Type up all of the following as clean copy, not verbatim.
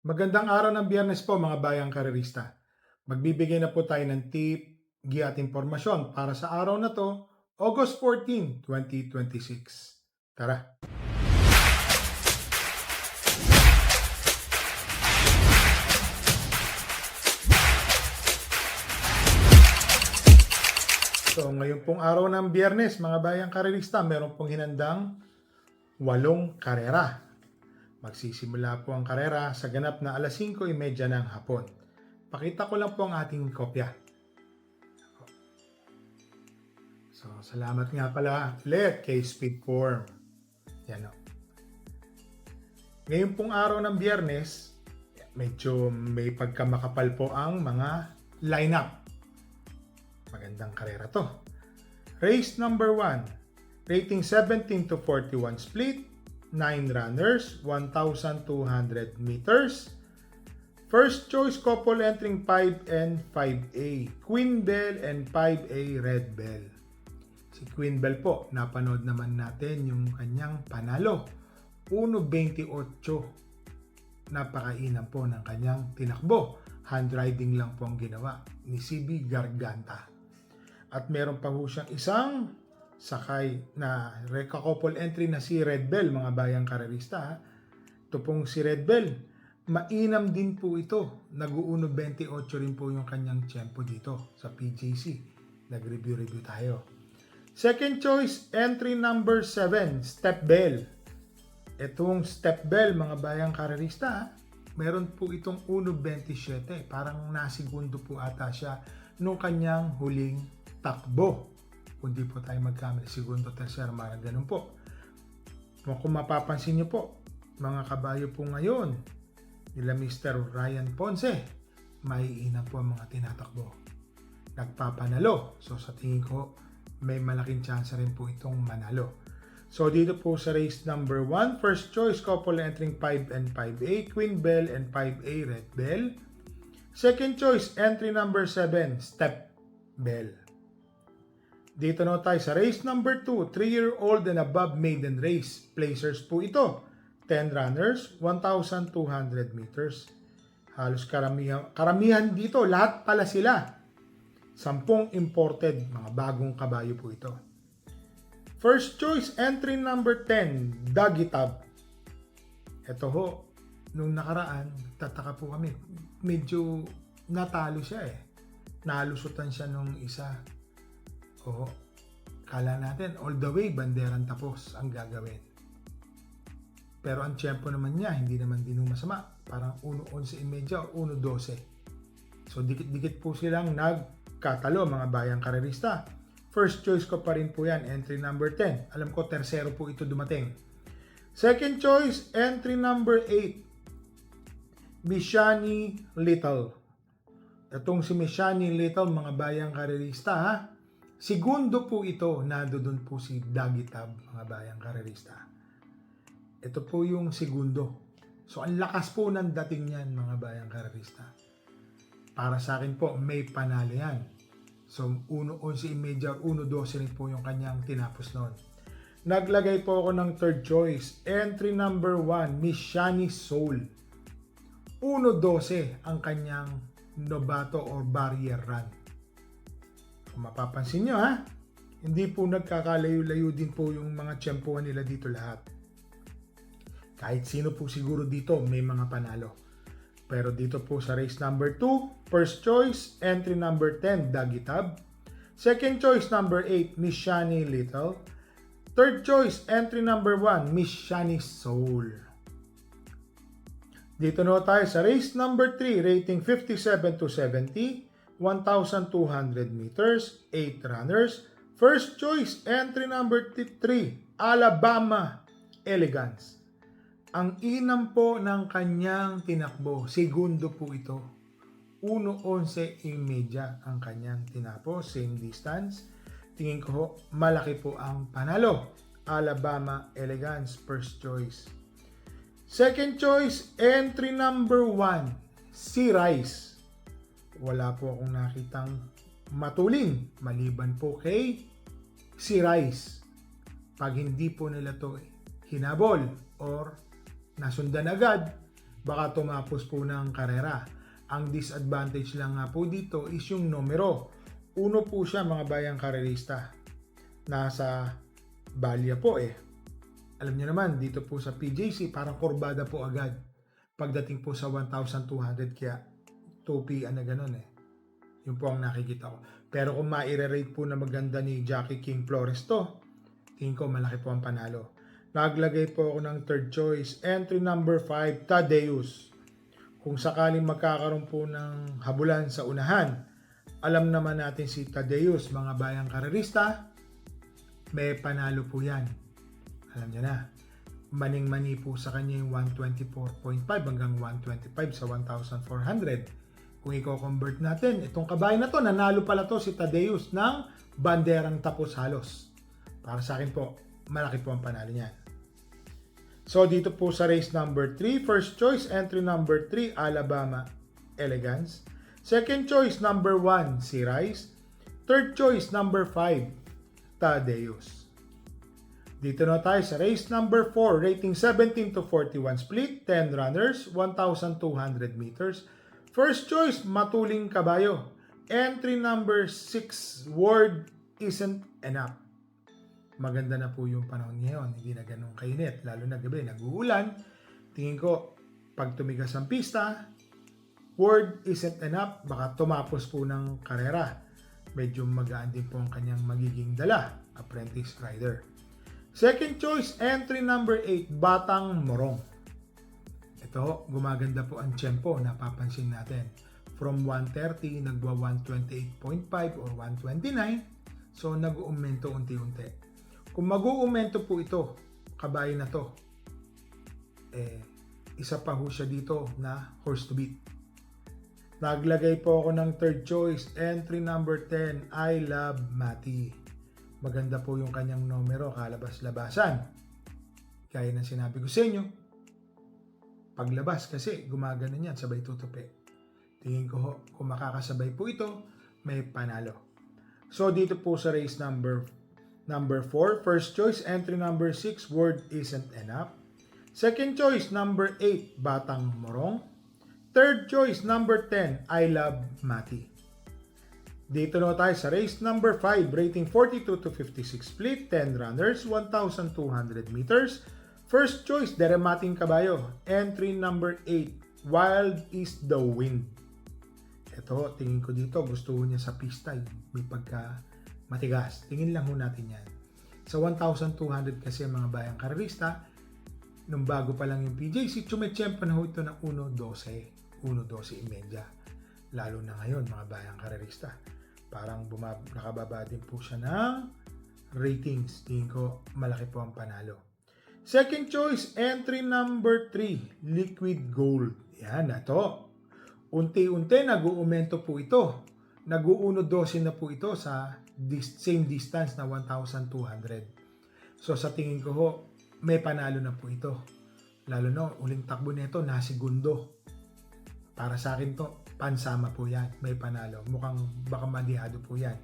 Magandang araw ng Biyernes po mga bayang karerista. Magbibigay na po tayo ng tip, giya at impormasyon para sa araw na to, August 14, 2026. Tara! So ngayon pong araw ng Biyernes mga bayang karerista, meron pong hinandang 8 karera. Magsisimula po ang karera sa ganap na alas 5:30 ng hapon. Pakita ko lang po ang ating kopya. So, salamat nga pala ulit kay Speedform. Yan o. Ngayon pong araw ng Biyernes, medyo may pagkamakapal po ang mga lineup. Magandang karera to. Race number 1, rating 17 to 41 split, 9 runners, 1,200 meters. First choice couple entering 5 and 5A, Queen Bell and 5A Red Bell. Si Queen Bell po, napanood naman natin yung kanyang panalo. 1.28. Napakainam po ng kanyang tinakbo. Handriding lang po ang ginawa ni CB Garganta. At meron pa po siyang isang sakay na couple entry na si Red Bell, mga bayang karerista. Ito pong si Red Bell, mainam din po ito. Nag-1.28 rin po yung kanyang tempo dito sa PJC. Nag-review tayo. Second choice, entry number 7, Step Bell. Itong Step Bell, mga bayang karerista, meron po itong 1.27. Parang nasigundo po ata siya nung kanyang huling takbo. Kung di po tayo magkamali, segundo, tercero, marang ganun po. Kung mapapansin nyo po, mga kabayo po ngayon, nila Mr. Ryan Ponce, maiina po ang mga tinatakbo. Nagpapanalo. So sa tingin ko, may malaking chance rin po itong manalo. So dito po sa race number 1, first choice couple entering 5 and 5A, Queen Bell and 5A Red Bell. Second choice, entry number 7, Step Bell. Dito na tayo sa race number 2, 3-year-old and above maiden race. Placers po ito. 10 runners, 1,200 meters. Halos karamihan dito, lahat pala sila. 10 imported, mga bagong kabayo po ito. First choice, entry number 10, Dagitab. Ito ho, nung nakaraan, tataka po kami. Medyo natalo siya eh. Nalusutan siya nung isa. Oo, kala natin all the way banderang tapos ang gagawin. Pero ang tempo naman niya, hindi naman din masama. Parang 1:11.30 o 1:12. So dikit-dikit po silang nagkatalo mga bayang karerista. First choice ko pa rin po yan, entry number 10. Alam ko tersero po ito dumating. Second choice, entry number 8, Mishani Little. Itong si Mishani Little, mga bayang karerista ha. Segundo po ito, nandoon po si Dagitab, mga bayang karerista. Ito po yung segundo. So, ang lakas po ng dating niyan, mga bayang karerista. Para sa akin po, may panalo yan. So, 1:11.30, 1:12 rin po yung kanyang tinapos noon. Naglagay po ako ng third choice. Entry number 1, Miss Shani Soul. 1:12 ang kanyang novato or barrier run. Kung mapapansin nyo ha, hindi po nagkakalayo-layo din po yung mga tiyempuan nila dito lahat. Kahit sino po siguro dito may mga panalo. Pero dito po sa race number 2, first choice, entry number 10, Dagitab. Second choice, number 8, Miss Shani Little. Third choice, entry number 1, Miss Shani Soul. Dito na tayo sa race number 3, rating 57 to 70. 1,200 meters, 8 runners. First choice, entry number 3, Alabama Elegance. Ang inam po ng kanyang tinakbo, segundo po ito. 1:11.30 ang kanyang tinapos, same distance. Tingin ko malaki po ang panalo. Alabama Elegance, first choice. Second choice, entry number 1, Si Rice. Wala po akong nakitang matuling maliban po kay Si Rice. Pag hindi po nila to hinabol or nasundan agad, baka tumapos po ng karera. Ang disadvantage lang nga po dito is yung numero. 1 po siya mga bayang karerista. Nasa balya po eh. Alam niyo naman, dito po sa PJC, parang kurbada po agad. Pagdating po sa 1,200, kaya 2P na ganun eh. Yun po ang nakikita ko. Pero kung maire-rate po na maganda ni Jackie King Flores to, tingin ko malaki po ang panalo. Naglagay po ako ng third choice. Entry number 5, Tadeus. Kung sakaling magkakaroon po ng habulan sa unahan, alam naman natin si Tadeus, mga bayang karerista, may panalo po yan. Alam niyo na. Maning-mani po sa kanya yung 124.5 hanggang 125 sa 1,400. Kung i-convert natin, itong kabayan na to, nanalo pala to si Tadeus ng banderang tapos halos. Para sa akin po, malaki po ang panalo niyan. So dito po sa race number 3, first choice, entry number 3, Alabama Elegance. Second choice, number 1, si Rice. Third choice, number 5, Tadeus. Dito na tayo sa race number 4, rating 17 to 41 split, 10 runners, 1,200 meters. First choice, Matuling Kabayo. Entry number 6, Word Isn't Enough. Maganda na po yung panahon ngayon, hindi na ganun kainit, lalo na gabi, nag-uulan. Tingin ko, pag tumigas ang pista, Word Isn't Enough, baka tumapos po ng karera. Medyo magaan din po ang kanyang magiging dala, apprentice rider. Second choice, entry number 8, Batang Morong. Ito, gumaganda po ang tempo, napapansin natin. From 130, nagwa 128.5 or 129. So, nag-uumento unti-unti. Kung mag-uumento po ito, kabayo na to, isa pa ho siya dito na horse to beat. Naglagay po ako ng third choice, entry number 10, I Love Mati. Maganda po yung kanyang numero, kalabas-labasan. Kaya na sinabi ko sa inyo, paglabas kasi gumagano yan, sabay tutupi. Tingin ko ho, kung makakasabay po ito, may panalo. So dito po sa race number 4, first choice, entry number 6, Word Isn't Enough. Second choice, number 8, Batang Morong. Third choice, number 10, I Love Mati. Dito na tayo sa race number 5, rating 42 to 56 split, 10 runners, 1,200 meters. First choice, Deremating Kabayo. Entry number 8, Wild is the Wind. Ito, tingin ko dito, gusto niya sa pista, may pagka matigas. Tingin lang ho natin yan. Sa 1,200 kasi mga bayang karerista, nung bago pa lang yung PJC, tsumechempa na ho ito ng 1.12, 1.12.5. Lalo na ngayon mga bayang karerista. Parang nakababa din po siya ng ratings. Tingin ko malaki po ang panalo. Second choice, entry number 3, Liquid Gold. Yan, ito. Unti-unti nag-uumento po ito. Nag-12 na po ito sa same distance na 1,200. So sa tingin ko ho, may panalo na po ito. Lalo na, uling takbo nito, nasigundo. Para sa akin to, pansama po yan. May panalo. Mukhang baka madihado po yan.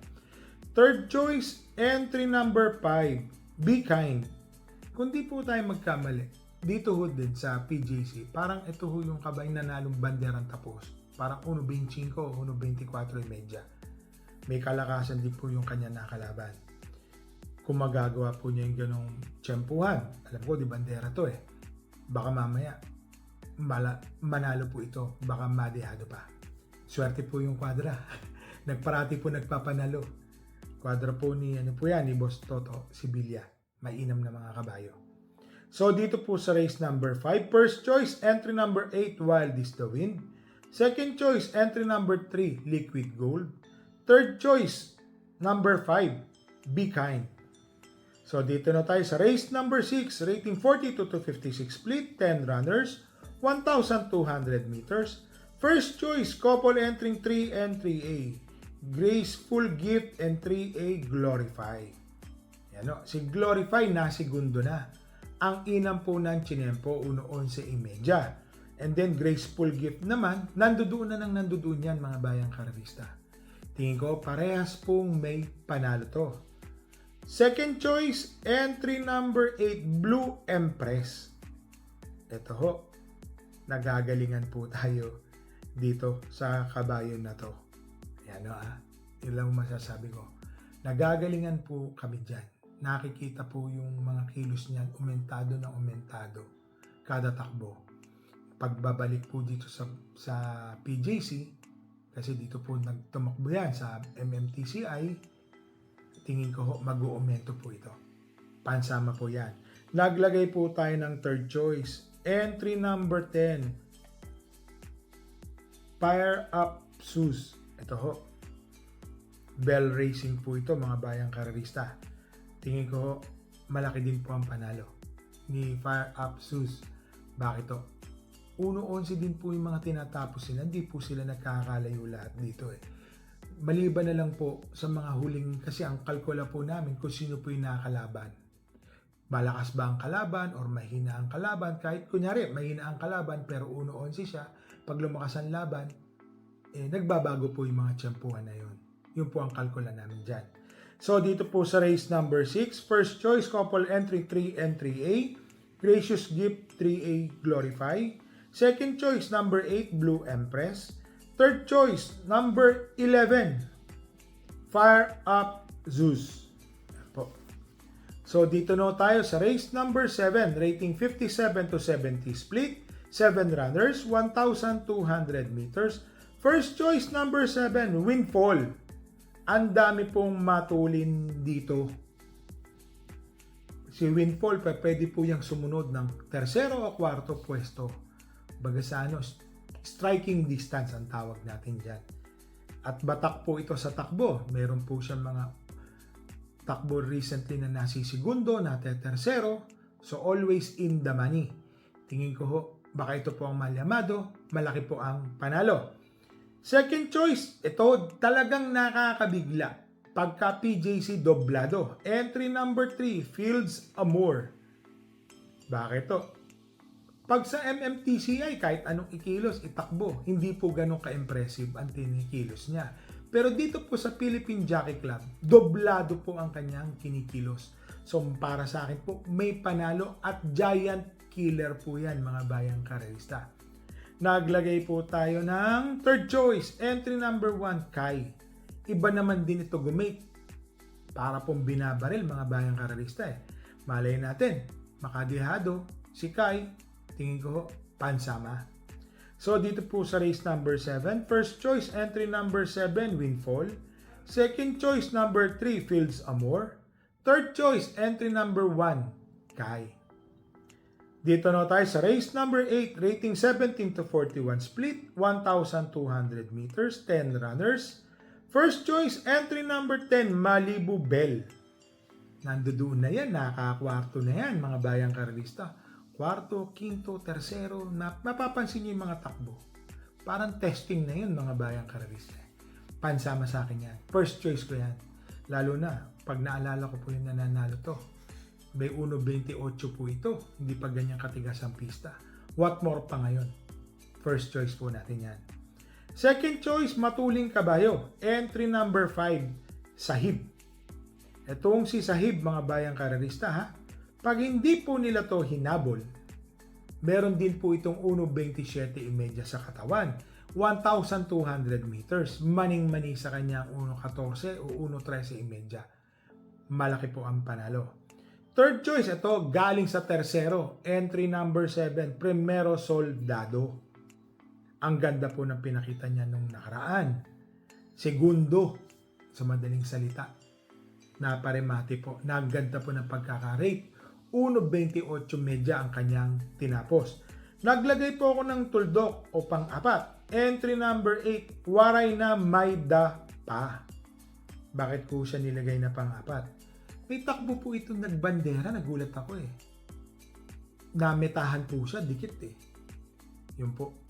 Third choice, entry number 5, Be Kind. Kung di po tayo magkamali, dito ho din sa PJC, parang ito ho yung kabayang nanalong banderang tapos. Parang 1.25, 1.24.5. May kalakasan din po yung kanya nakalaban. Kung magagawa po niya yung ganong tiyempuhan, alam ko di bandera to eh. Baka mamaya, manalo po ito, baka madihado pa. Swerte po yung kwadra. Nagparati po nagpapanalo. Kwadra po ni ni Boss Toto Sibilia. Mainam na mga kabayo. So dito po sa race number 5, first choice, entry number 8, Wild is the Wind. Second choice, entry number 3, Liquid Gold. Third choice, number 5, Be Kind. So dito na tayo sa race number 6, rating 42 to 56 split, 10 runners, 1,200 meters. First choice, couple entering 3 and 3A. Graceful Gift and 3A Glorify. Yan o, si Glorify na segundo na. Ang inam po ng Chinempo, 1.11.30. And then Graceful Gift naman, nandoon yan mga bayang karerista. Tingin ko parehas pong may panalo to. Second choice, entry number 8, Blue Empress. Ito ho, nagagalingan po tayo dito sa kabayo na to. Yan o yun lang masasabi ko. Nagagalingan po kami dyan. Nakikita po yung mga kilos niyan umentado na umentado kada takbo. Pagbabalik po dito sa PJC, kasi dito po nagtumakbo yan sa MMTCI, tingin ko mag-uumento po ito. Pansama po yan. Naglagay po tayo ng third choice. Entry number 10. Fire Up Zeus. Ito ho. Bell Racing po ito, mga bayang karerista. Tingin ko malaki din po ang panalo ni Fire Up Zeus. Bakit to? 1-11 din po yung mga tinatapos sila. Hindi po sila nagkakalayo lahat dito Maliban na lang po sa mga huling, kasi ang kalkula po namin kung sino po yung nakakalaban. Malakas ba ang kalaban or mahina ang kalaban? Kahit kunyari mahina ang kalaban pero 1-11 siya, pag lumakas ang laban, nagbabago po yung mga tiyempuhan na yun. Yun po ang kalkula namin dyan. So dito po sa race number 6, first choice couple entry 3 and 3A, Gracious Gift 3A Glorify. Second choice number 8, Blue Empress. Third choice number 11, Fire Up Zeus. So dito na tayo sa race number 7, rating 57 to 70 split, 7 runners, 1,200 meters. First choice number 7, Windfall. Ang dami pong matulin dito. Si Windfall, pwede po yung sumunod ng tercero o kwarto pwesto. Baga sa striking distance ang tawag natin dyan. At batak po ito sa takbo. Meron po siyang mga takbo recently na nasisigundo, tercero. So always in the money. Tingin ko baka ito po ang malyamado, malaki po ang panalo. Second choice, ito talagang nakakabigla. Pagka PJC doblado. Entry number 3, Fields Amour. Bakit to? Pag sa MMTCI, kahit anong ikilos, itakbo. Hindi po ganun ka-impressive ang tinikilos niya. Pero dito po sa Philippine Jockey Club, doblado po ang kanyang kinikilos. So para sa akin po, may panalo at giant killer po yan, mga bayang karerista. Naglagay po tayo ng third choice, entry number 1, Kai. Iba naman din ito gumate. Para pong binabaril, mga bayang karerista Malay natin, makadihado, si Kai, tingin ko pansama. So dito po sa race number 7, first choice entry number 7, Windfall. Second choice number 3, Fields Amour. Third choice entry number 1, Kai. Dito na tayo sa race number 8, rating 17 to 41 split, 1,200 meters, 10 runners. First choice entry number 10, Malibu Bell. Nandoon na yan, nakakwarto na yan, mga bayang karerista. Kwarto, quinto, tercero, mapapansin niyo yung mga takbo. Parang testing na yun, mga bayang karerista. Pansama sa akin yan. First choice ko yan. Lalo na, pag naalala ko po yung nananalo to. May 1.28 po ito. Hindi pa ganyan katigas ang pista. What more pa ngayon? First choice po natin yan. Second choice, Matuling Kabayo. Entry number 5, Sahib. Itong si Sahib, mga bayang karerista Pag hindi po nila to hinabol, meron din po itong 1.27.5 sa katawan. 1,200 meters. Maning-mani sa kanyang 1.14 o 1.13.5. Malaki po ang panalo. Third choice, ito galing sa tercero. Entry number 7, Primero Soldado. Ang ganda po ng pinakita niya nung nakaraan. Segundo, sa madaling salita. Naparemate po. Naganda po ng pagkakarate. 1.28 medya ang kanyang tinapos. Naglagay po ako ng tuldok o pang-apat. Entry number 8, Waray na Mayda pa. Bakit po siya nilagay na pang-apat? May takbo po itong nagbandera, nagulat ako Nametahan po siya, dikit Yun po.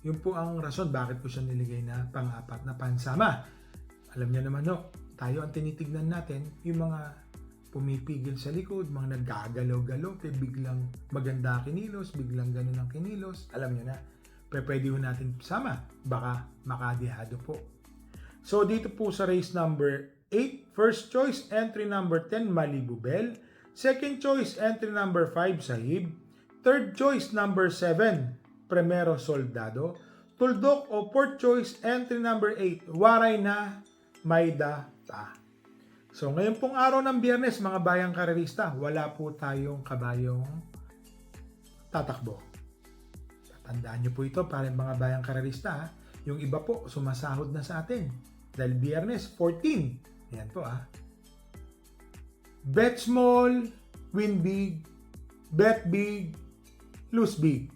Yun po ang rason bakit po siya nilagay na pang-apat na pansama. Alam niyo naman tayo ang tinitignan natin, yung mga pumipigil sa likod, mga naggagalaw-galaw, biglang maganda kinilos, biglang ganun ang kinilos. Alam niyo na, pwede ho natin sama, baka makadihado po. So dito po sa race number 8, first choice entry number 10, Malibu Bell. Second choice entry number 5, Sahib. Third choice number 7, Primero Soldado. Tuldok o fourth choice, entry number 8, Waray na Mayda Ta. So ngayon pong araw ng Biyernes, mga bayang karerista, wala po tayong kabayong tatakbo. Tandaan nyo po ito para mga bayang karerista. Ha? Yung iba po, sumasahod na sa atin. Dahil Biyernes, 14. Yan po Bet small, win big, bet big, lose big.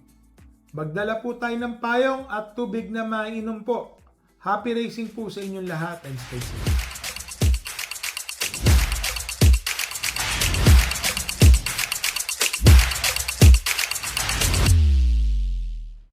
Magdala po tayo ng payong at tubig na mainom po. Happy racing po sa inyong lahat and stay safe.